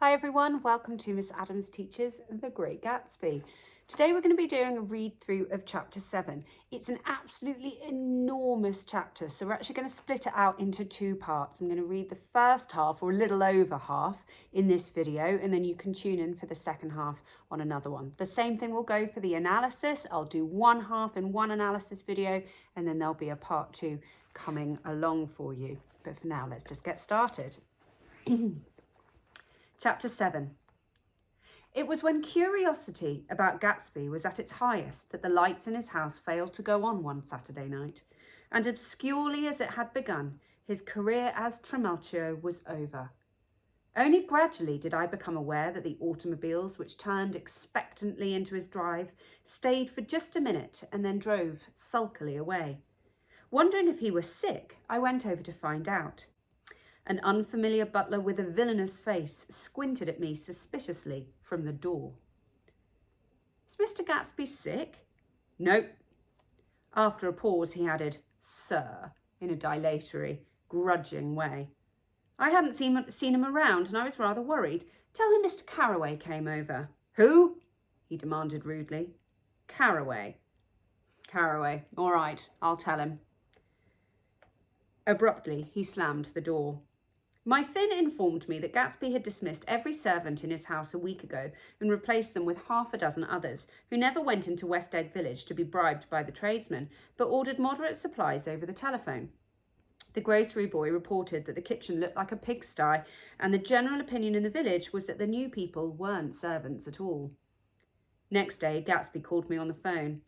Hi everyone, welcome to Miss Adams Teaches The Great Gatsby. Today we're going to be doing a read through of chapter 7. It's an absolutely enormous chapter, so we're actually going to split it out into two parts. I'm going to read the first half, or a little over half, in this video, and then you can tune in for the second half on another one. The same thing will go for the analysis. I'll do one half in one analysis video, and then there'll be a part 2 coming along for you. But for now, let's just get started. Chapter 7. It was when curiosity about Gatsby was at its highest that the lights in his house failed to go on one Saturday night, and obscurely as it had begun, his career as Trimalchio was over. Only gradually did I become aware that the automobiles which turned expectantly into his drive stayed for just a minute and then drove sulkily away. Wondering if he were sick, I went over to find out. An unfamiliar butler with a villainous face squinted at me suspiciously from the door. "Is Mr. Gatsby sick?" "Nope." After a pause, he added, "Sir," in a dilatory, grudging way. I hadn't seen him around, and I was rather worried. "Tell him Mr. Carraway came over." "Who?" he demanded rudely. "Carraway." "Carraway. All right, I'll tell him." Abruptly, he slammed the door. My Finn informed me that Gatsby had dismissed every servant in his house a week ago and replaced them with half a dozen others, who never went into West Egg Village to be bribed by the tradesmen, but ordered moderate supplies over the telephone. The grocery boy reported that the kitchen looked like a pigsty, and the general opinion in the village was that the new people weren't servants at all. Next day, Gatsby called me on the phone.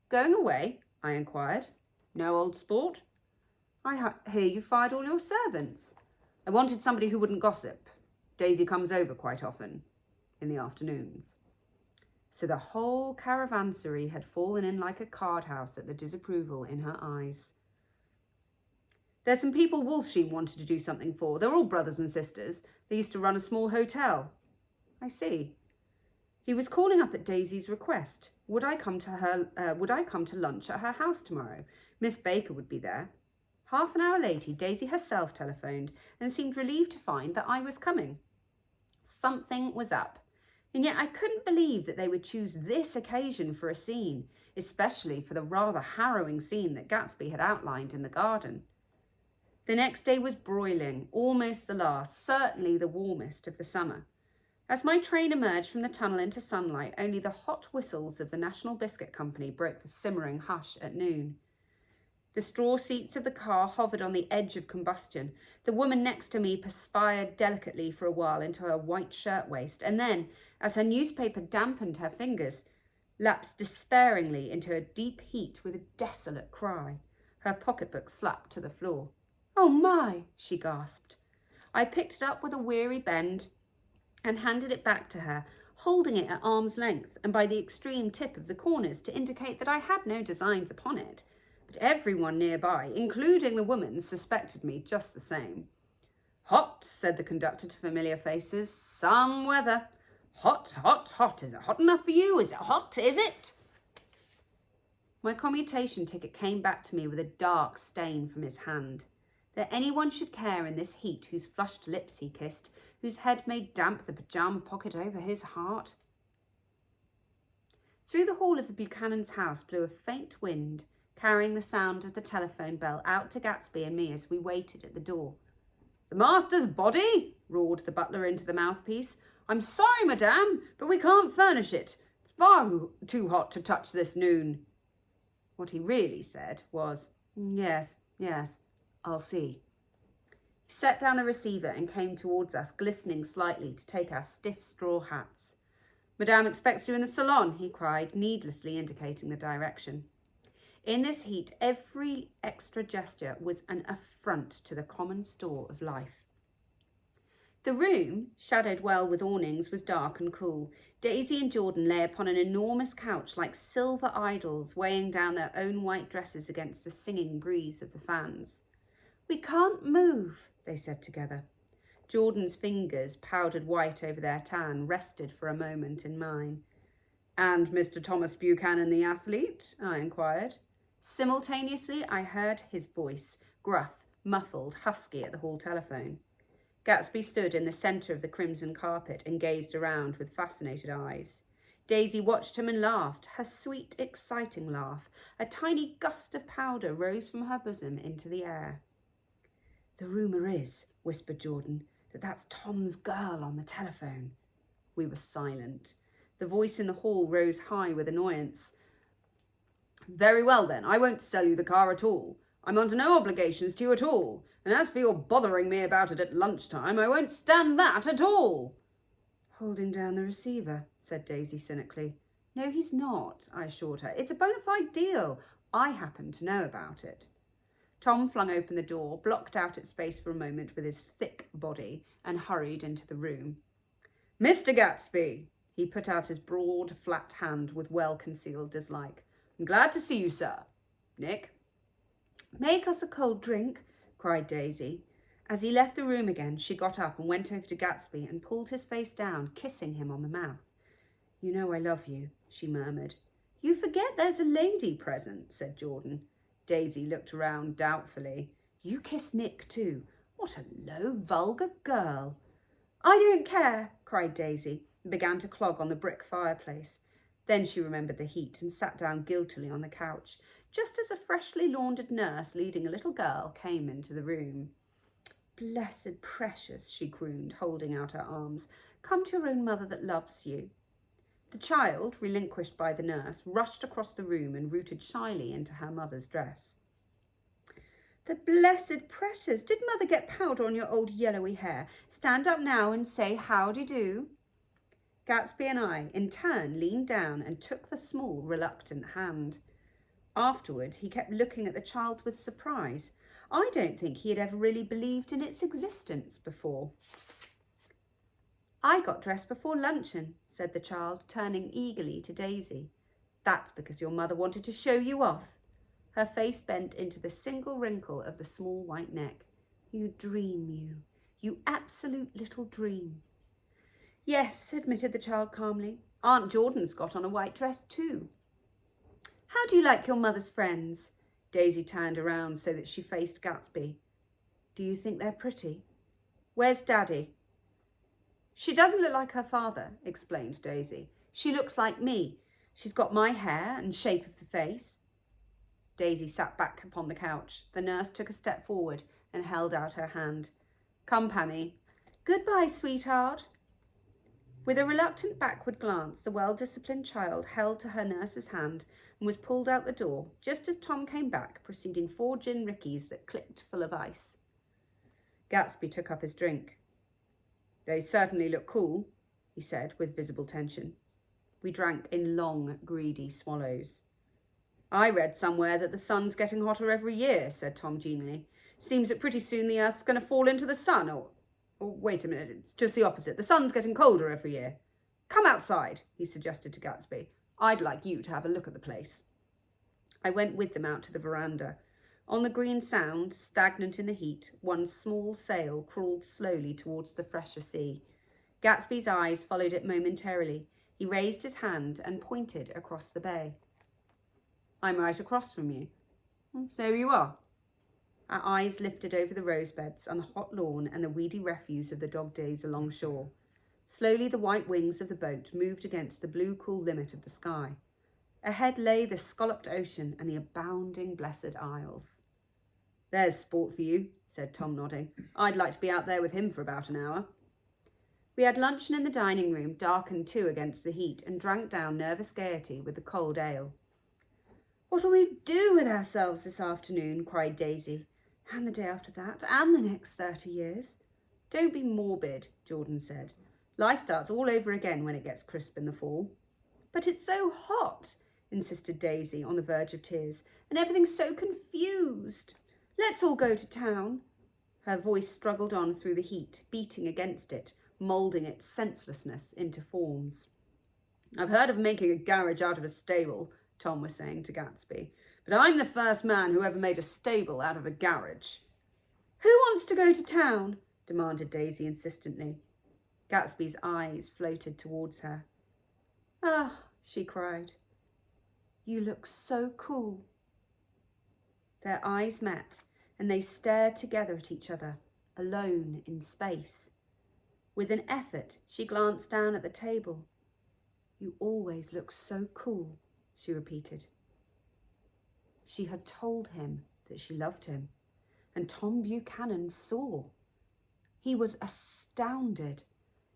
"Going away?" I inquired. "No, old sport." "I hear you fired all your servants." "I wanted somebody who wouldn't gossip. Daisy comes over quite often, in the afternoons." So the whole caravansary had fallen in like a card house at the disapproval in her eyes. "There's some people Wolfsheen wanted to do something for. They're all brothers and sisters. They used to run a small hotel." "I see." "He was calling up at Daisy's request. Would I come to lunch at her house tomorrow? Miss Baker would be there." Half an hour later, Daisy herself telephoned and seemed relieved to find that I was coming. Something was up, and yet I couldn't believe that they would choose this occasion for a scene, especially for the rather harrowing scene that Gatsby had outlined in the garden. The next day was broiling, almost the last, certainly the warmest of the summer. As my train emerged from the tunnel into sunlight, only the hot whistles of the National Biscuit Company broke the simmering hush at noon. The straw seats of the car hovered on the edge of combustion. The woman next to me perspired delicately for a while into her white shirtwaist, and then, as her newspaper dampened her fingers, lapsed despairingly into a deep heat with a desolate cry. Her pocketbook slapped to the floor. "Oh my!" she gasped. I picked it up with a weary bend and handed it back to her, holding it at arm's length and by the extreme tip of the corners to indicate that I had no designs upon it. But everyone nearby, including the woman, suspected me just the same. "Hot," said the conductor to familiar faces. "Some weather. Hot, hot, hot. Is it hot enough for you? Is it hot? Is it?" My commutation ticket came back to me with a dark stain from his hand. That anyone should care in this heat whose flushed lips he kissed, whose head made damp the pyjama pocket over his heart. Through the hall of the Buchanan's house blew a faint wind, carrying the sound of the telephone bell out to Gatsby and me as we waited at the door. "The master's body?" roared the butler into the mouthpiece. "I'm sorry, madame, but we can't furnish it. It's far too hot to touch this noon." What he really said was, "Yes, I'll see." He set down the receiver and came towards us, glistening slightly to take our stiff straw hats. "Madame expects you in the salon," he cried, needlessly indicating the direction. In this heat, every extra gesture was an affront to the common store of life. The room, shadowed well with awnings, was dark and cool. Daisy and Jordan lay upon an enormous couch like silver idols, weighing down their own white dresses against the singing breeze of the fans. "We can't move," they said together. Jordan's fingers, powdered white over their tan, rested for a moment in mine. "And Mr. Thomas Buchanan, the athlete?" I inquired. Simultaneously, I heard his voice, gruff, muffled, husky at the hall telephone. Gatsby stood in the centre of the crimson carpet and gazed around with fascinated eyes. Daisy watched him and laughed, her sweet, exciting laugh. A tiny gust of powder rose from her bosom into the air. "The rumour is," whispered Jordan, "that that's Tom's girl on the telephone." We were silent. The voice in the hall rose high with annoyance. "Very well, then. I won't sell you the car at all. I'm under no obligations to you at all. And as for your bothering me about it at lunchtime, I won't stand that at all." "Holding down the receiver," said Daisy cynically. "No, he's not," I assured her. "It's a bona fide deal. I happen to know about it." Tom flung open the door, blocked out its space for a moment with his thick body, and hurried into the room. "Mr. Gatsby!" He put out his broad, flat hand with well-concealed dislike. "I'm glad to see you, sir. Nick?" "Make us a cold drink," cried Daisy. As he left the room again, she got up and went over to Gatsby and pulled his face down, kissing him on the mouth. "You know I love you," she murmured. "You forget there's a lady present," said Jordan. Daisy looked around doubtfully. "You kiss Nick too. What a low, vulgar girl." "I don't care," cried Daisy, and began to clog on the brick fireplace. Then she remembered the heat and sat down guiltily on the couch, just as a freshly laundered nurse leading a little girl came into the room. "Blessed precious," she crooned, holding out her arms. "Come to your own mother that loves you." The child, relinquished by the nurse, rushed across the room and rooted shyly into her mother's dress. "The blessed precious! Did mother get powder on your old yellowy hair? Stand up now and say howdy-do." Gatsby and I, in turn, leaned down and took the small, reluctant hand. Afterward, he kept looking at the child with surprise. I don't think he had ever really believed in its existence before. "I got dressed before luncheon," said the child, turning eagerly to Daisy. "That's because your mother wanted to show you off." Her face bent into the single wrinkle of the small white neck. "You dream, you. You absolute little dream." "Yes," admitted the child calmly. "Aunt Jordan's got on a white dress too." "How do you like your mother's friends?" Daisy turned around so that she faced Gatsby. "Do you think they're pretty?" "Where's Daddy?" "She doesn't look like her father," explained Daisy. "She looks like me. She's got my hair and shape of the face." Daisy sat back upon the couch. The nurse took a step forward and held out her hand. "Come, Pammy." "Goodbye, sweetheart." With a reluctant backward glance, the well-disciplined child held to her nurse's hand and was pulled out the door, just as Tom came back, preceding 4 gin rickeys that clicked full of ice. Gatsby took up his drink. "They certainly look cool," he said with visible tension. We drank in long, greedy swallows. "I read somewhere that the sun's getting hotter every year," said Tom genially. "Seems that pretty soon the earth's going to fall into the sun, or wait a minute, it's just the opposite. The sun's getting colder every year. Come outside," he suggested to Gatsby. "I'd like you to have a look at the place." I went with them out to the veranda. On the green sound, stagnant in the heat, one small sail crawled slowly towards the fresher sea. Gatsby's eyes followed it momentarily. He raised his hand and pointed across the bay. "I'm right across from you." "So you are." Our eyes lifted over the rosebeds and the hot lawn and the weedy refuse of the dog days along shore. Slowly the white wings of the boat moved against the blue cool limit of the sky. Ahead lay the scalloped ocean and the abounding Blessed Isles. "There's sport for you," said Tom, nodding. "I'd like to be out there with him for about an hour." We had luncheon in the dining room, darkened too against the heat, and drank down nervous gaiety with the cold ale. "What'll we do with ourselves this afternoon?" cried Daisy. "And the day after that, and the next 30 years. "Don't be morbid," Jordan said. "Life starts all over again when it gets crisp in the fall." "But it's so hot," insisted Daisy, on the verge of tears, "and everything's so confused. Let's all go to town." Her voice struggled on through the heat, beating against it, moulding its senselessness into forms. "I've heard of making a garage out of a stable," Tom was saying to Gatsby, "but I'm the first man who ever made a stable out of a garage." "Who wants to go to town?" demanded Daisy insistently. Gatsby's eyes floated towards her. "Ah," she cried, "you look so cool." Their eyes met, and they stared together at each other, alone in space. With an effort, she glanced down at the table. "You always look so cool," she repeated. She had told him that she loved him, and Tom Buchanan saw. He was astounded.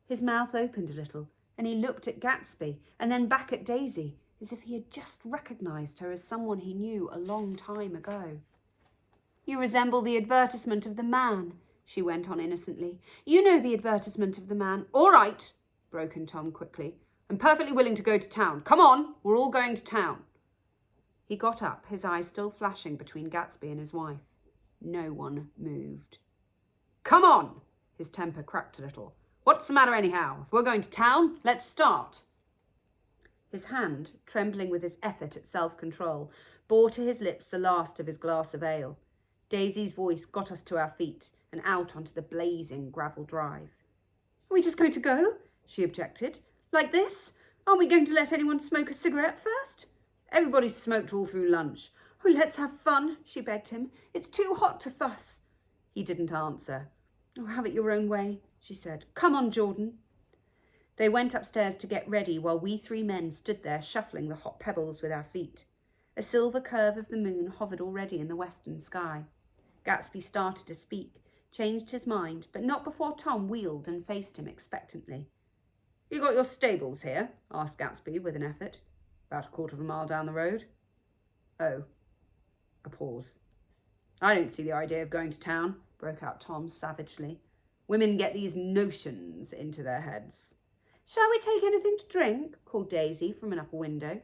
His mouth opened a little, and he looked at Gatsby and then back at Daisy, as if he had just recognised her as someone he knew a long time ago. "You resemble the advertisement of the man," she went on innocently. "You know the advertisement of the man." "All right," broke in Tom quickly. "I'm perfectly willing to go to town. Come on, we're all going to town." He got up, his eyes still flashing between Gatsby and his wife. No one moved. "Come on!" His temper cracked a little. "What's the matter anyhow? If we're going to town, let's start." His hand, trembling with his effort at self-control, bore to his lips the last of his glass of ale. Daisy's voice got us to our feet and out onto the blazing gravel drive. "Are we just going to go?" she objected. "Like this? Aren't we going to let anyone smoke a cigarette first?" "Everybody's smoked all through lunch." "Oh, let's have fun," she begged him. "It's too hot to fuss." He didn't answer. "Oh, have it your own way," she said. "Come on, Jordan." They went upstairs to get ready while we three men stood there shuffling the hot pebbles with our feet. A silver curve of the moon hovered already in the western sky. Gatsby started to speak, changed his mind, but not before Tom wheeled and faced him expectantly. "You got your stables here?" asked Gatsby with an effort. "About a quarter of a mile down the road." "Oh." A pause. "I don't see the idea of going to town," broke out Tom savagely. "Women get these notions into their heads." "Shall we take anything to drink?" called Daisy from an upper window.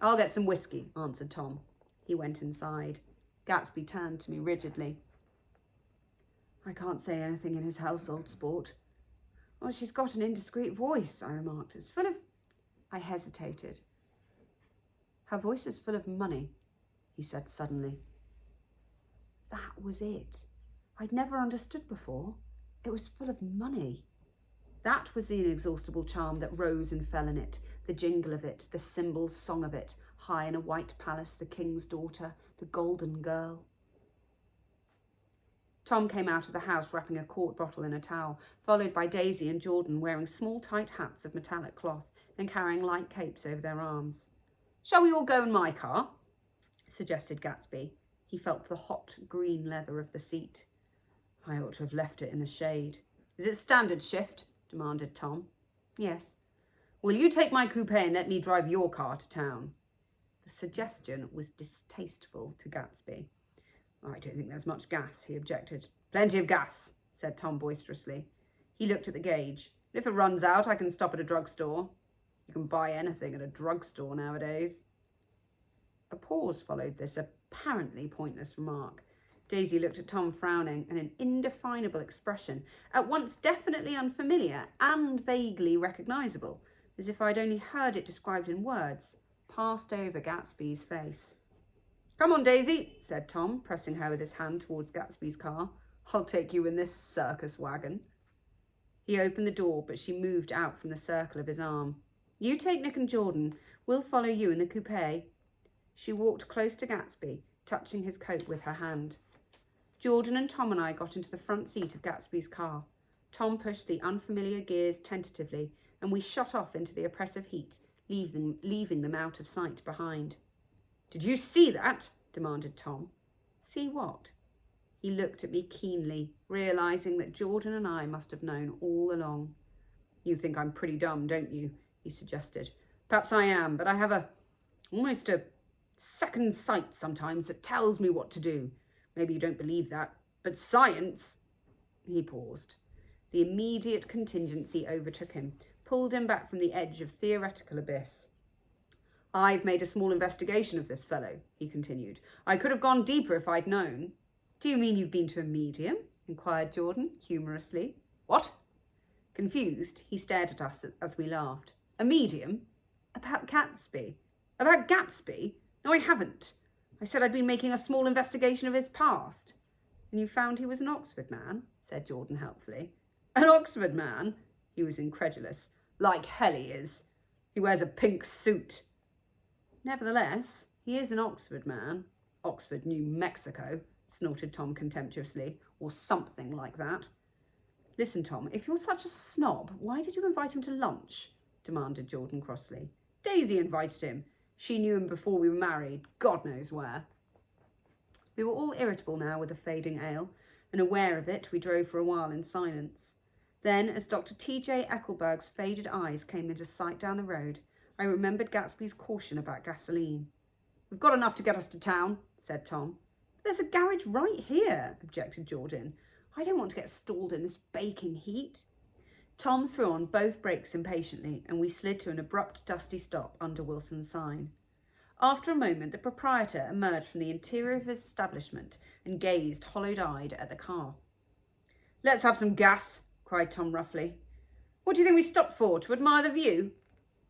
"I'll get some whiskey," answered Tom. He went inside. Gatsby turned to me rigidly. "I can't say anything in his household sport." "Oh, she's got an indiscreet voice," I remarked. "It's full of—" I hesitated. "Her voice is full of money," he said suddenly. That was it. I'd never understood before. It was full of money. That was the inexhaustible charm that rose and fell in it, the jingle of it, the cymbal's song of it, high in a white palace, the king's daughter, the golden girl. Tom came out of the house wrapping a quart bottle in a towel, followed by Daisy and Jordan wearing small tight hats of metallic cloth and carrying light capes over their arms. "Shall we all go in my car?" suggested Gatsby. He felt the hot green leather of the seat. "I ought to have left it in the shade." "Is it standard shift?" demanded Tom. "Yes." "Will you take my coupe and let me drive your car to town?" The suggestion was distasteful to Gatsby. "I don't think there's much gas," he objected. "Plenty of gas," said Tom boisterously. He looked at the gauge. "If it runs out, I can stop at a drugstore." You can buy anything at a drugstore nowadays. A pause followed this apparently pointless remark. Daisy looked at Tom frowning, and an indefinable expression, at once definitely unfamiliar and vaguely recognisable, as if I'd only heard it described in words, passed over Gatsby's face. "Come on, Daisy," said Tom, pressing her with his hand towards Gatsby's car. "I'll take you in this circus wagon." He opened the door, but she moved out from the circle of his arm. "You take Nick and Jordan. We'll follow you in the coupe." She walked close to Gatsby, touching his coat with her hand. Jordan and Tom and I got into the front seat of Gatsby's car. Tom pushed the unfamiliar gears tentatively, and we shot off into the oppressive heat, leaving them out of sight behind. "Did you see that?" demanded Tom. "See what?" He looked at me keenly, realising that Jordan and I must have known all along. "You think I'm pretty dumb, don't you?" he suggested. "Perhaps I am, but I have almost a second sight sometimes that tells me what to do. Maybe you don't believe that, but science—" He paused. The immediate contingency overtook him, pulled him back from the edge of theoretical abyss. "I've made a small investigation of this fellow," he continued. "I could have gone deeper if I'd known." "Do you mean you've been to a medium?" inquired Jordan, humorously. "What?" Confused, he stared at us as we laughed. "A medium? About Gatsby." "About Gatsby? No, I haven't. I said I'd been making a small investigation of his past." "And you found he was an Oxford man?" said Jordan helpfully. "An Oxford man?" He was incredulous. "Like hell he is. He wears a pink suit." "Nevertheless, he is an Oxford man." "Oxford, New Mexico," snorted Tom contemptuously. or something like that. Listen, Tom, if you're such a snob, why did you invite him to lunch? Demanded Jordan crossly. Daisy invited him. She knew him before we were married, God knows where. We were all irritable now with the fading ale, and aware of it, we drove for a while in silence. Then, as Dr. T.J. Eckelberg's faded eyes came into sight down the road, I remembered Gatsby's caution about gasoline. We've got enough to get us to town, said Tom. There's a garage right here, objected Jordan. I don't want to get stalled in this baking heat. Tom threw on both brakes impatiently, and we slid to an abrupt, dusty stop under Wilson's sign. After a moment, the proprietor emerged from the interior of his establishment and gazed hollow-eyed at the car. Let's have some gas, cried Tom roughly. What do you think we stopped for, to admire the view?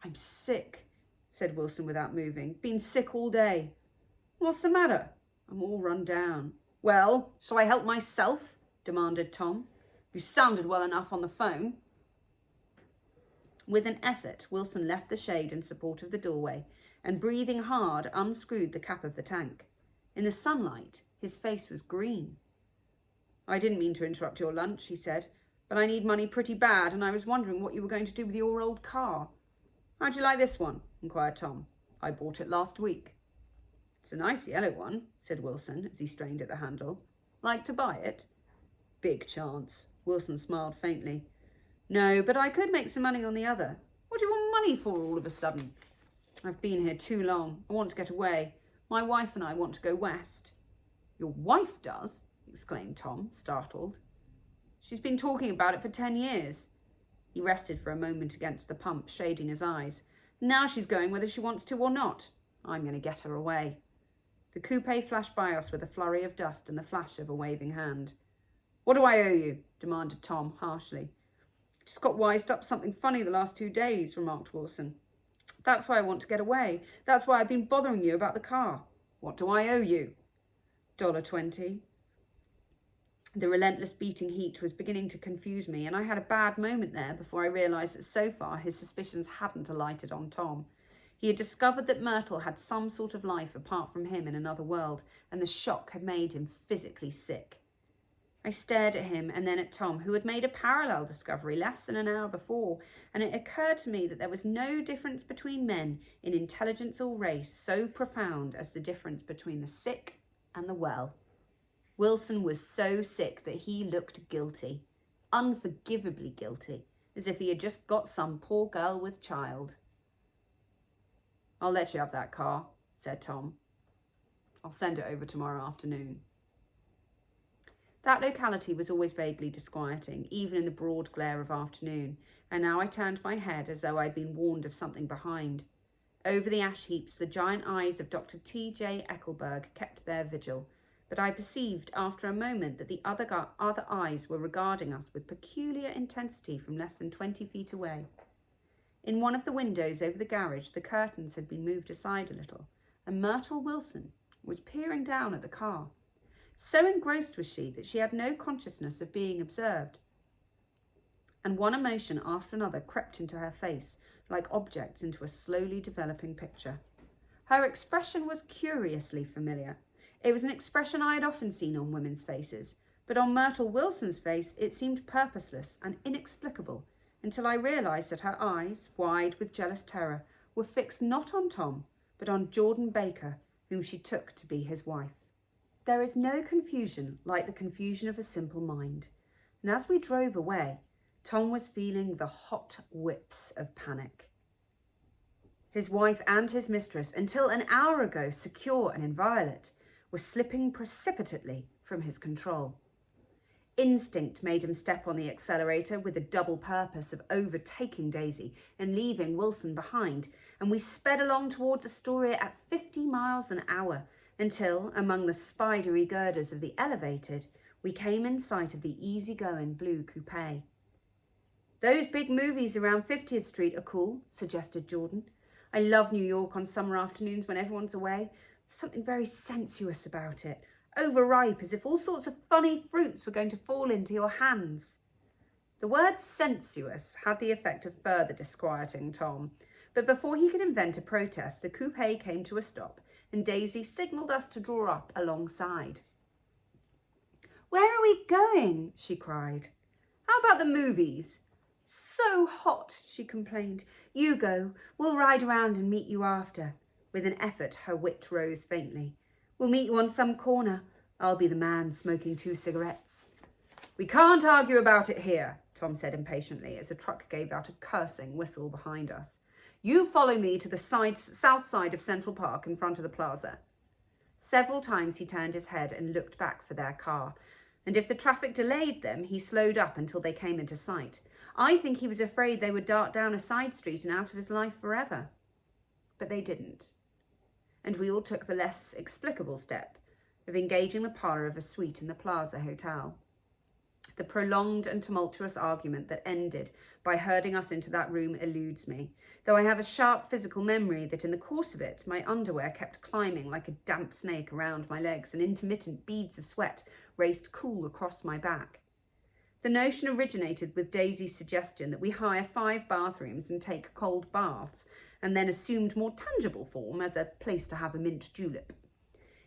I'm sick, said Wilson without moving. Been sick all day. What's the matter? I'm all run down. Well, shall I help myself? Demanded Tom. You sounded well enough on the phone. With an effort, Wilson left the shade in support of the doorway and, breathing hard, unscrewed the cap of the tank. In the sunlight, his face was green. I didn't mean to interrupt your lunch, he said, but I need money pretty bad, and I was wondering what you were going to do with your old car. How'd you like this one? Inquired Tom. I bought it last week. It's a nice yellow one, said Wilson as he strained at the handle. Like to buy it? Big chance. Wilson smiled faintly. No, but I could make some money on the other. What do you want money for all of a sudden? I've been here too long. I want to get away. My wife and I want to go west. Your wife does? Exclaimed Tom, startled. She's been talking about it for 10 years. He rested for a moment against the pump, shading his eyes. Now she's going whether she wants to or not. I'm going to get her away. The coupe flashed by us with a flurry of dust and the flash of a waving hand. What do I owe you? Demanded Tom harshly. Just got wised up something funny the last 2 days, remarked Wilson. That's why I want to get away. That's why I've been bothering you about the car. What do I owe you? $1.20. The relentless beating heat was beginning to confuse me, and I had a bad moment there before I realised that so far his suspicions hadn't alighted on Tom. He had discovered that Myrtle had some sort of life apart from him in another world, and the shock had made him physically sick. I stared at him and then at Tom, who had made a parallel discovery less than an hour before, and it occurred to me that there was no difference between men in intelligence or race so profound as the difference between the sick and the well. Wilson was so sick that he looked guilty, unforgivably guilty, as if he had just got some poor girl with child. I'll let you have that car, said Tom. I'll send it over tomorrow afternoon. That locality was always vaguely disquieting, even in the broad glare of afternoon, and now I turned my head as though I'd been warned of something behind. Over the ash heaps, the giant eyes of Dr. T.J. Eckelberg kept their vigil, but I perceived after a moment that the other eyes were regarding us with peculiar intensity from less than 20 feet away. In one of the windows over the garage, the curtains had been moved aside a little, and Myrtle Wilson was peering down at the car. So engrossed was she that she had no consciousness of being observed, and one emotion after another crept into her face, like objects into a slowly developing picture. Her expression was curiously familiar. It was an expression I had often seen on women's faces, but on Myrtle Wilson's face it seemed purposeless and inexplicable, until I realised that her eyes, wide with jealous terror, were fixed not on Tom, but on Jordan Baker, whom she took to be his wife. There is no confusion like the confusion of a simple mind, and as we drove away, Tom was feeling the hot whips of panic. His wife and his mistress, until an hour ago secure and inviolate, were slipping precipitately from his control. Instinct made him step on the accelerator with the double purpose of overtaking Daisy and leaving Wilson behind, and we sped along towards Astoria at 50 miles an hour until, among the spidery girders of the elevated, we came in sight of the easy-going blue coupe. Those big movies around 50th Street are cool, suggested Jordan. I love New York on summer afternoons when everyone's away. There's something very sensuous about it. Overripe, as if all sorts of funny fruits were going to fall into your hands. The word sensuous had the effect of further disquieting Tom, but before he could invent a protest, the coupe came to a stop, and Daisy signalled us to draw up alongside. Where are we going? She cried. How about the movies? So hot, she complained. You go. We'll ride around and meet you after. With an effort, her wit rose faintly. We'll meet you on some corner. I'll be the man smoking 2 cigarettes. We can't argue about it here, Tom said impatiently as a truck gave out a cursing whistle behind us. You follow me to the south side of Central Park in front of the Plaza. Several times he turned his head and looked back for their car, and if the traffic delayed them, he slowed up until they came into sight. I think he was afraid they would dart down a side street and out of his life forever. But they didn't. And we all took the less explicable step of engaging the parlour of a suite in the Plaza Hotel. The prolonged and tumultuous argument that ended by herding us into that room eludes me, though I have a sharp physical memory that in the course of it, my underwear kept climbing like a damp snake around my legs and intermittent beads of sweat raced cool across my back. The notion originated with Daisy's suggestion that we hire 5 bathrooms and take cold baths, and then assumed more tangible form as a place to have a mint julep.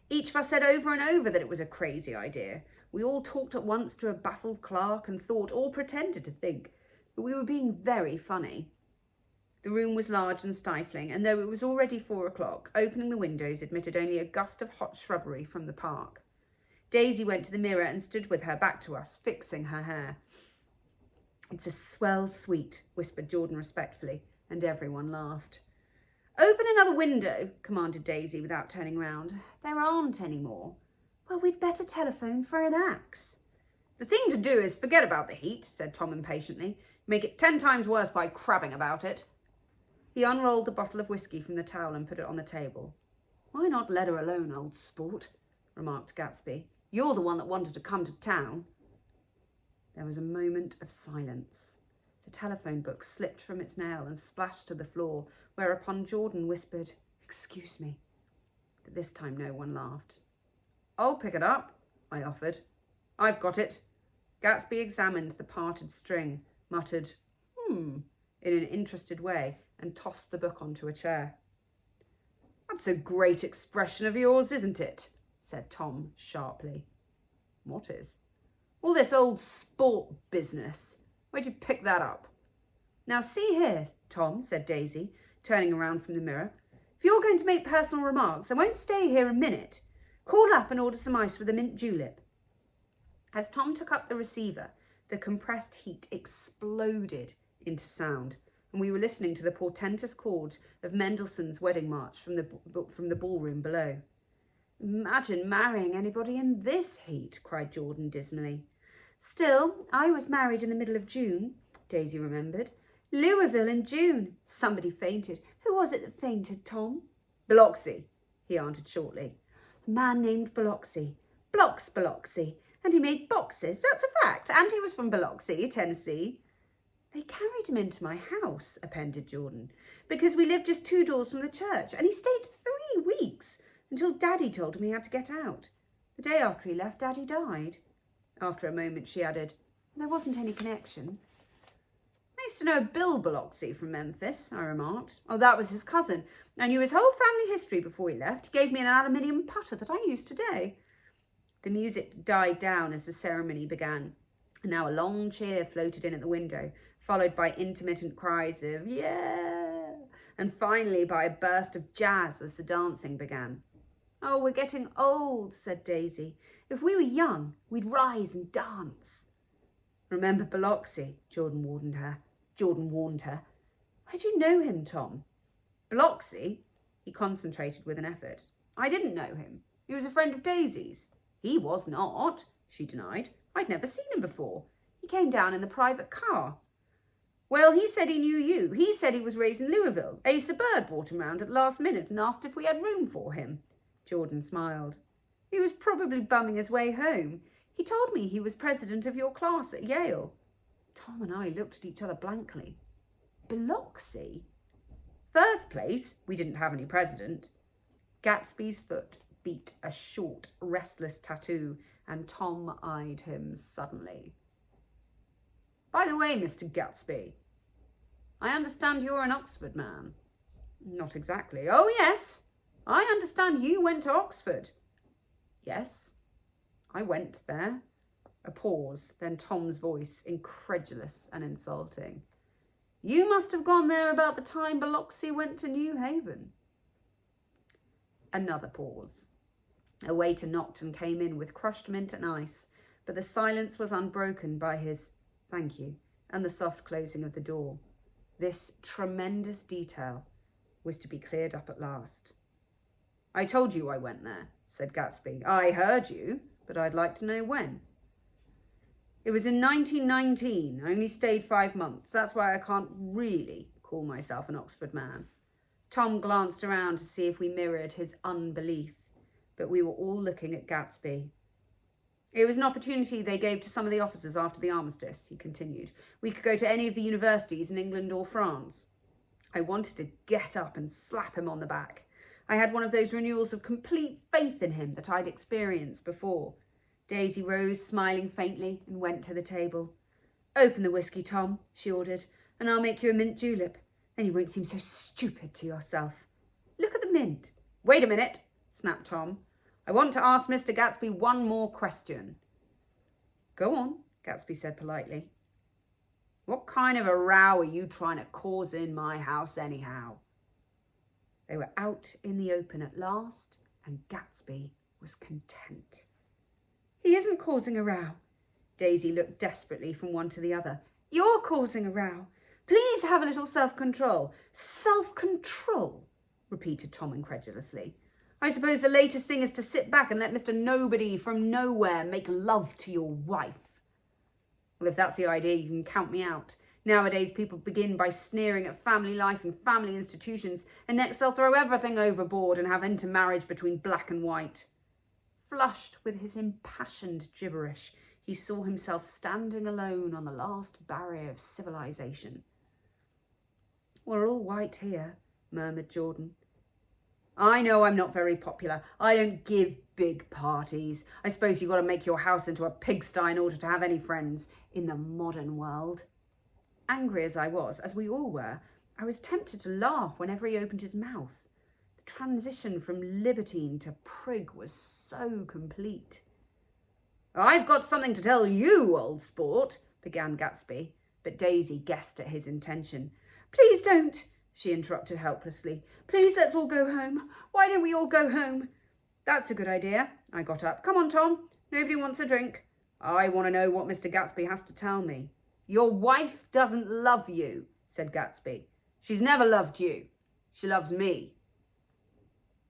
Each of us said over and over that it was a crazy idea. We all talked at once to a baffled clerk and thought, or pretended to think, that we were being very funny. The room was large and stifling, and though it was already 4 o'clock, opening the windows admitted only a gust of hot shrubbery from the park. Daisy went to the mirror and stood with her back to us, fixing her hair. It's a swell suite, whispered Jordan respectfully, and everyone laughed. Open another window, commanded Daisy without turning round. There aren't any more. Well, we'd better telephone for an axe. The thing to do is forget about the heat, said Tom impatiently. Make it 10 times worse by crabbing about it. He unrolled the bottle of whiskey from the towel and put it on the table. Why not let her alone, old sport? Remarked Gatsby. You're the one that wanted to come to town. There was a moment of silence. The telephone book slipped from its nail and splashed to the floor, whereupon Jordan whispered, Excuse me. But this time no one laughed. I'll pick it up, I offered. I've got it. Gatsby examined the parted string, muttered, in an interested way, and tossed the book onto a chair. That's a great expression of yours, isn't it? Said Tom sharply. What is? All this old sport business. Where'd you pick that up? Now see here, Tom, said Daisy, turning around from the mirror. If you're going to make personal remarks, I won't stay here a minute. Call up and order some ice with a mint julep. As Tom took up the receiver, the compressed heat exploded into sound, and we were listening to the portentous chords of Mendelssohn's Wedding March from the ballroom below. Imagine marrying anybody in this heat, cried Jordan dismally. Still, I was married in the middle of June, Daisy remembered. Louisville in June. Somebody fainted. Who was it that fainted, Tom? Biloxi, he answered shortly. A man named Biloxi. Biloxi. And he made boxes, that's a fact. And he was from Biloxi, Tennessee. They carried him into my house, appended Jordan, because we lived just 2 doors from the church, and he stayed 3 weeks, until Daddy told him he had to get out. The day after he left, Daddy died. After a moment, she added, There wasn't any connection. I used to know Bill Biloxi from Memphis, I remarked. Oh, that was his cousin. I knew his whole family history before he left. He gave me an aluminium putter that I use today. The music died down as the ceremony began. And now a long cheer floated in at the window, followed by intermittent cries of, yeah, and finally by a burst of jazz as the dancing began. Oh, we're getting old, said Daisy. If we were young, we'd rise and dance. Remember Biloxi, Jordan warned her. Where do you know him, Tom? Biloxi? He concentrated with an effort. I didn't know him. He was a friend of Daisy's. He was not, she denied. I'd never seen him before. He came down in the private car. Well, he said he knew you. He said he was raised in Louisville. Asa Bird brought him round at the last minute and asked if we had room for him. Jordan smiled. He was probably bumming his way home. He told me he was president of your class at Yale. Tom and I looked at each other blankly. Biloxi? First place, we didn't have any president. Gatsby's foot beat a short, restless tattoo, and Tom eyed him suddenly. By the way, Mr. Gatsby, I understand you're an Oxford man. Not exactly. Oh, yes. I understand you went to Oxford. Yes, I went there. A pause, then Tom's voice, incredulous and insulting. You must have gone there about the time Biloxi went to New Haven. Another pause. A waiter knocked and came in with crushed mint and ice, but the silence was unbroken by his "thank you" and the soft closing of the door. This tremendous detail was to be cleared up at last. I told you I went there, said Gatsby. I heard you, but I'd like to know when. It was in 1919. I only stayed 5 months. That's why I can't really call myself an Oxford man. Tom glanced around to see if we mirrored his unbelief, but we were all looking at Gatsby. It was an opportunity they gave to some of the officers after the armistice, he continued. We could go to any of the universities in England or France. I wanted to get up and slap him on the back. I had one of those renewals of complete faith in him that I'd experienced before. Daisy rose, smiling faintly, and went to the table. Open the whiskey, Tom, she ordered, and I'll make you a mint julep. Then you won't seem so stupid to yourself. Look at the mint. Wait a minute, snapped Tom. I want to ask Mr. Gatsby one more question. Go on, Gatsby said politely. What kind of a row are you trying to cause in my house anyhow? They were out in the open at last, and Gatsby was content. He isn't causing a row. Daisy looked desperately from one to the other. You're causing a row. Please have a little self-control. Self-control, repeated Tom incredulously. I suppose the latest thing is to sit back and let Mr. Nobody from nowhere make love to your wife. Well, if that's the idea, you can count me out. Nowadays, people begin by sneering at family life and family institutions, and next they'll throw everything overboard and have intermarriage between black and white. Flushed with his impassioned gibberish, he saw himself standing alone on the last barrier of civilization. We're all white here, murmured Jordan. I know I'm not very popular. I don't give big parties. I suppose you've got to make your house into a pigsty in order to have any friends in the modern world. Angry as I was, as we all were, I was tempted to laugh whenever he opened his mouth. The transition from libertine to prig was so complete. I've got something to tell you, old sport, began Gatsby, but Daisy guessed at his intention. Please don't, she interrupted helplessly. Please, let's all go home. Why don't we all go home? That's a good idea. I got up. Come on, Tom. Nobody wants a drink. I want to know what Mr. Gatsby has to tell me. Your wife doesn't love you, said Gatsby. She's never loved you. She loves me.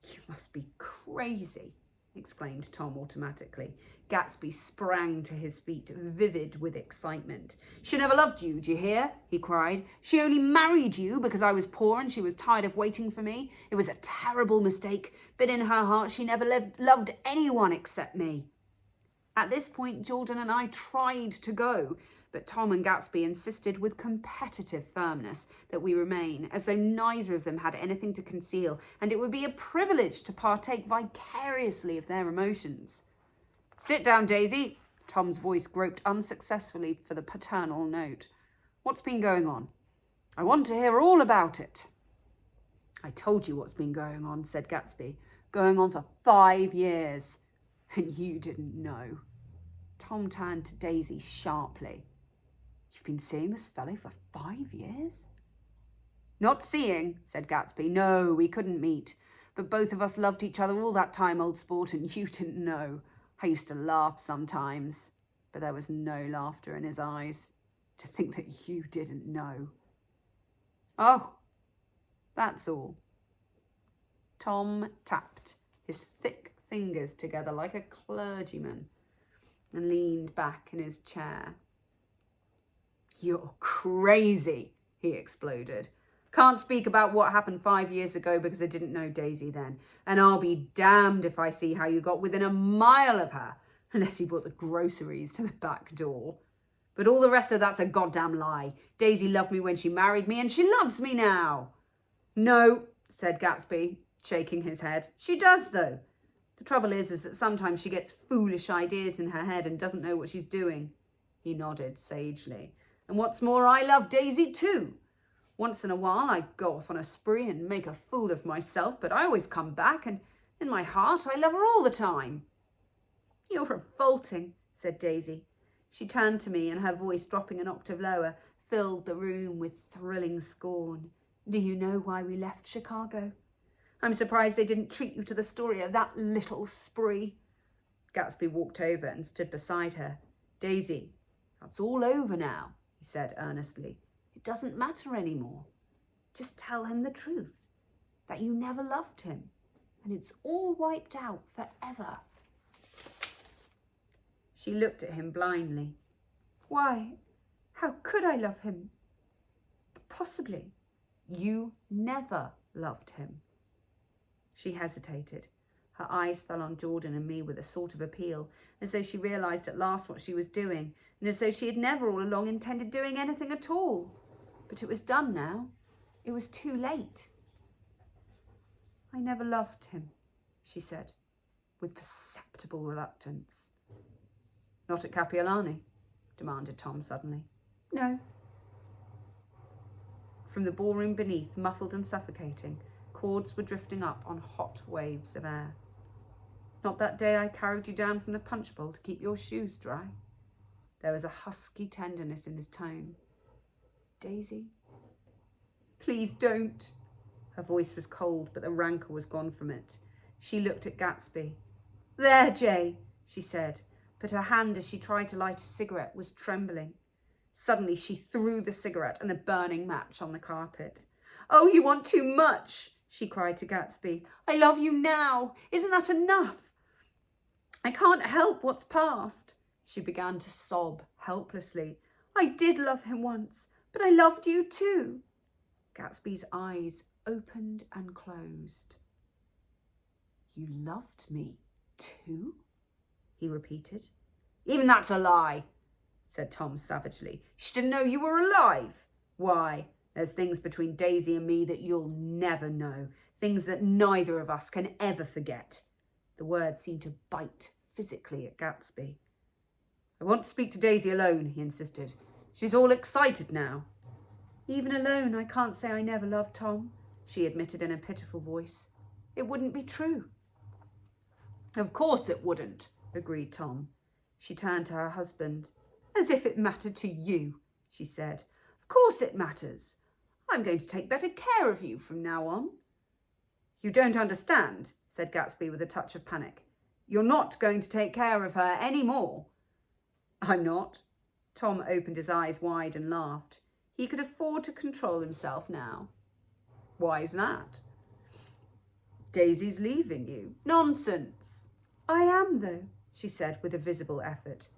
You must be crazy, exclaimed Tom automatically. Gatsby sprang to his feet, vivid with excitement. She never loved you, do you hear? He cried. She only married you because I was poor and she was tired of waiting for me. It was a terrible mistake, but in her heart she never loved anyone except me. At this point, Jordan and I tried to go, but Tom and Gatsby insisted with competitive firmness that we remain, as though neither of them had anything to conceal, and it would be a privilege to partake vicariously of their emotions. Sit down, Daisy. Tom's voice groped unsuccessfully for the paternal note. What's been going on? I want to hear all about it. I told you what's been going on, said Gatsby. Going on for 5 years. And you didn't know. Tom turned to Daisy sharply. You've been seeing this fellow for 5 years? Not seeing, said Gatsby. No, we couldn't meet. But both of us loved each other all that time, old sport, and you didn't know. I used to laugh sometimes, but there was no laughter in his eyes. To think that you didn't know. Oh, that's all. Tom tapped his thick fingers together like a clergyman and leaned back in his chair. You're crazy, he exploded. Can't speak about what happened 5 years ago because I didn't know Daisy then. And I'll be damned if I see how you got within a mile of her, unless you brought the groceries to the back door. But all the rest of that's a goddamn lie. Daisy loved me when she married me, and she loves me now. No, said Gatsby, shaking his head. She does, though. The trouble is that sometimes she gets foolish ideas in her head and doesn't know what she's doing. He nodded sagely. And what's more, I love Daisy too. Once in a while I go off on a spree and make a fool of myself, but I always come back, and in my heart I love her all the time. You're revolting, said Daisy. She turned to me and her voice, dropping an octave lower, filled the room with thrilling scorn. Do you know why we left Chicago? I'm surprised they didn't treat you to the story of that little spree. Gatsby walked over and stood beside her. Daisy, that's all over now, he said earnestly. It doesn't matter anymore. Just tell him the truth, that you never loved him, and it's all wiped out forever. She looked at him blindly. Why? How could I love him? Possibly. You never loved him. She hesitated. Her eyes fell on Jordan and me with a sort of appeal, as though she realised at last what she was doing, and as though she had never all along intended doing anything at all. But it was done now. It was too late. I never loved him, she said, with perceptible reluctance. Not at Capiolani? Demanded Tom suddenly. No. From the ballroom beneath, muffled and suffocating, chords were drifting up on hot waves of air. Not that day I carried you down from the punch bowl to keep your shoes dry? There was a husky tenderness in his tone. Daisy? Please don't. Her voice was cold, but the rancour was gone from it. She looked at Gatsby. There, Jay, she said, but her hand as she tried to light a cigarette was trembling. Suddenly she threw the cigarette and the burning match on the carpet. Oh, you want too much, she cried to Gatsby. I love you now. Isn't that enough? I can't help what's past. She began to sob helplessly. I did love him once, but I loved you too. Gatsby's eyes opened and closed. You loved me too? He repeated. Even that's a lie, said Tom savagely. She didn't know you were alive. Why, there's things between Daisy and me that you'll never know, things that neither of us can ever forget. The words seemed to bite physically at Gatsby. I want to speak to Daisy alone, he insisted. She's all excited now. Even alone, I can't say I never loved Tom, she admitted in a pitiful voice. It wouldn't be true. Of course it wouldn't, agreed Tom. She turned to her husband. As if it mattered to you, she said. Of course it matters. I'm going to take better care of you from now on. You don't understand, said Gatsby with a touch of panic. You're not going to take care of her any more. I'm not. Tom opened his eyes wide and laughed. He could afford to control himself now. Why's that? Daisy's leaving you. Nonsense. I am, though, she said with a visible effort.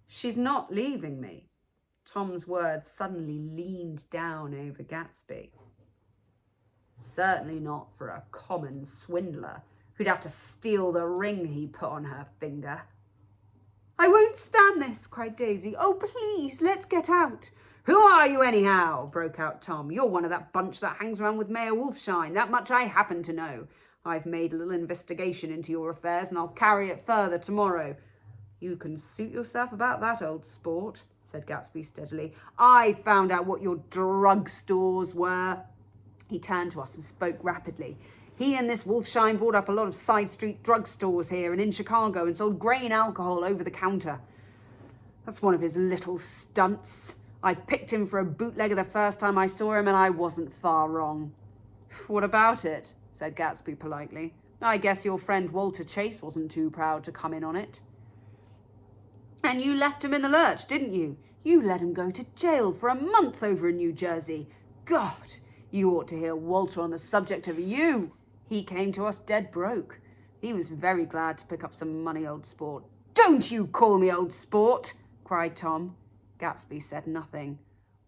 She's not leaving me. Tom's words suddenly leaned down over Gatsby. Certainly not for a common swindler who'd have to steal the ring he put on her finger. I won't stand this, cried Daisy. Oh, please, let's get out. Who are you anyhow? Broke out Tom. You're one of that bunch that hangs around with Mayor Wolfshine. That much I happen to know. I've made a little investigation into your affairs and I'll carry it further tomorrow. You can suit yourself about that, old sport, said Gatsby steadily. I found out what your drugstores were. He turned to us and spoke rapidly. He and this Wolfshine bought up a lot of side street drugstores here and in Chicago and sold grain alcohol over the counter. That's one of his little stunts. I picked him for a bootlegger the first time I saw him and I wasn't far wrong. What about it? Said Gatsby politely. I guess your friend Walter Chase wasn't too proud to come in on it. And you left him in the lurch, didn't you? You let him go to jail for a month over in New Jersey. God, you ought to hear Walter on the subject of you. He came to us dead broke. He was very glad to pick up some money, old sport. Don't you call me old sport, cried Tom. Gatsby said nothing.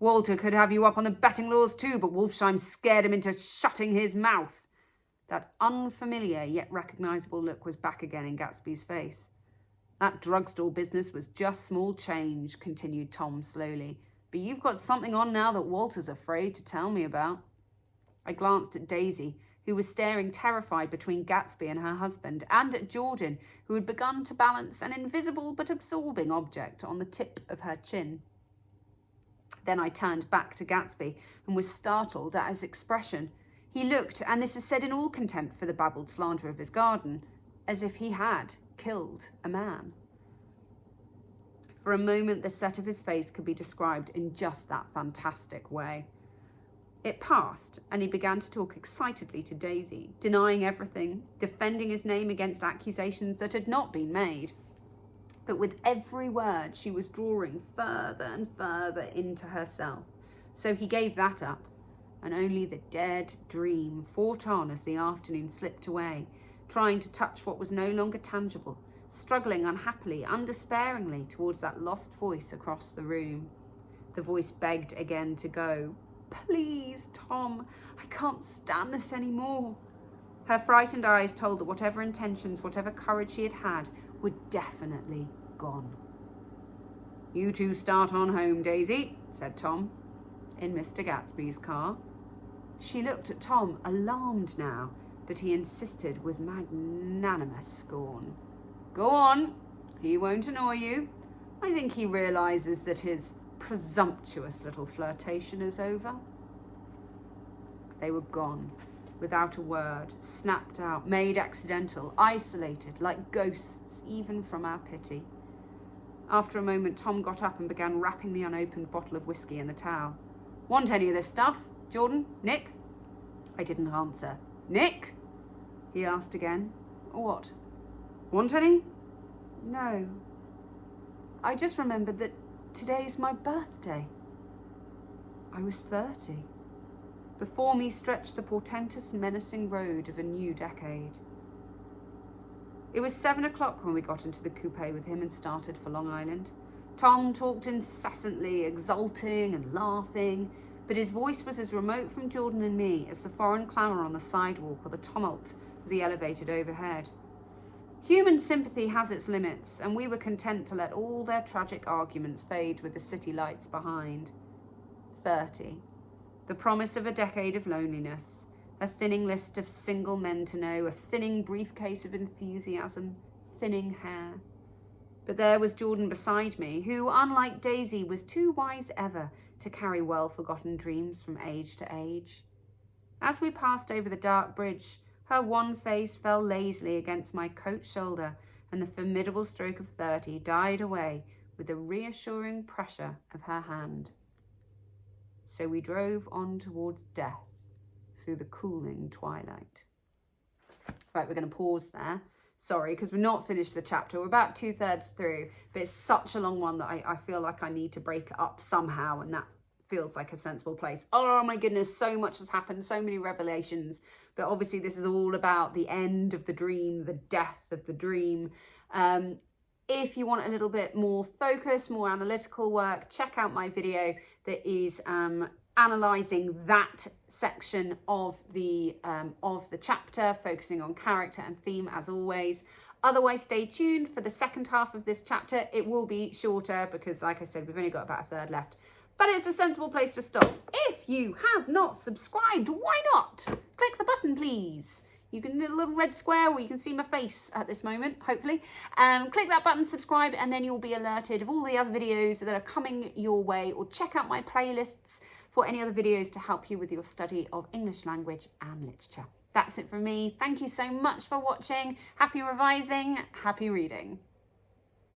Walter could have you up on the betting laws too, but Wolfsheim scared him into shutting his mouth. That unfamiliar yet recognisable look was back again in Gatsby's face. That drugstore business was just small change, continued Tom slowly. But you've got something on now that Walter's afraid to tell me about. I glanced at Daisy, who was staring terrified between Gatsby and her husband, and at Jordan, who had begun to balance an invisible but absorbing object on the tip of her chin. Then I turned back to Gatsby and was startled at his expression. He looked, and this is said in all contempt for the babbled slander of his garden, as if he had killed a man. For a moment, the set of his face could be described in just that fantastic way. It passed, and he began to talk excitedly to Daisy, denying everything, defending his name against accusations that had not been made. But with every word, she was drawing further and further into herself. So he gave that up, and only the dead dream fought on as the afternoon slipped away, trying to touch what was no longer tangible, struggling unhappily, undespairingly towards that lost voice across the room. The voice begged again to go. Please, Tom, I can't stand this anymore. Her frightened eyes told that whatever intentions, whatever courage she had had, were definitely gone. You two start on home, Daisy, said Tom, in Mr. Gatsby's car. She looked at Tom, alarmed now, but he insisted with magnanimous scorn. Go on, he won't annoy you. I think he realises that his presumptuous little flirtation is over. They were gone, without a word, snapped out, made accidental, isolated, like ghosts, even from our pity. After a moment, Tom got up and began wrapping the unopened bottle of whiskey in the towel. Want any of this stuff, Jordan? Nick? I didn't answer. Nick? He asked again. What? Want any? No. I just remembered that today's my birthday. I was 30. Before me stretched the portentous, menacing road of a new decade. It was 7 o'clock when we got into the coupe with him and started for Long Island. Tom talked incessantly, exulting and laughing, but his voice was as remote from Jordan and me as the foreign clamour on the sidewalk or the tumult of the elevated overhead. Human sympathy has its limits, and we were content to let all their tragic arguments fade with the city lights behind. 30. The promise of a decade of loneliness, a thinning list of single men to know, a thinning briefcase of enthusiasm, thinning hair. But there was Jordan beside me, who, unlike Daisy, was too wise ever to carry well-forgotten dreams from age to age. As we passed over the dark bridge, her wan face fell lazily against my coat shoulder, and the formidable stroke of 30 died away with the reassuring pressure of her hand. So we drove on towards death through the cooling twilight. Right, we're going to pause there. Sorry, because we're not finished the chapter. We're about 2/3 through, but it's such a long one that I feel like I need to break it up somehow, and that feels like a sensible place. Oh my goodness, so much has happened, so many revelations, but obviously this is all about the end of the dream, the death of the dream. If you want a little bit more focus, more analytical work, check out my video that is analysing that section of the chapter, focusing on character and theme as always. Otherwise, stay tuned for the second half of this chapter. It will be shorter because, like I said, we've only got about a third left. But it's a sensible place to stop. If you have not subscribed, why not? Click the button, please. You can do a little red square where you can see my face at this moment, hopefully. Click that button, subscribe, and then you'll be alerted of all the other videos that are coming your way, or check out my playlists for any other videos to help you with your study of English language and literature. That's it from me. Thank you so much for watching. Happy revising, happy reading.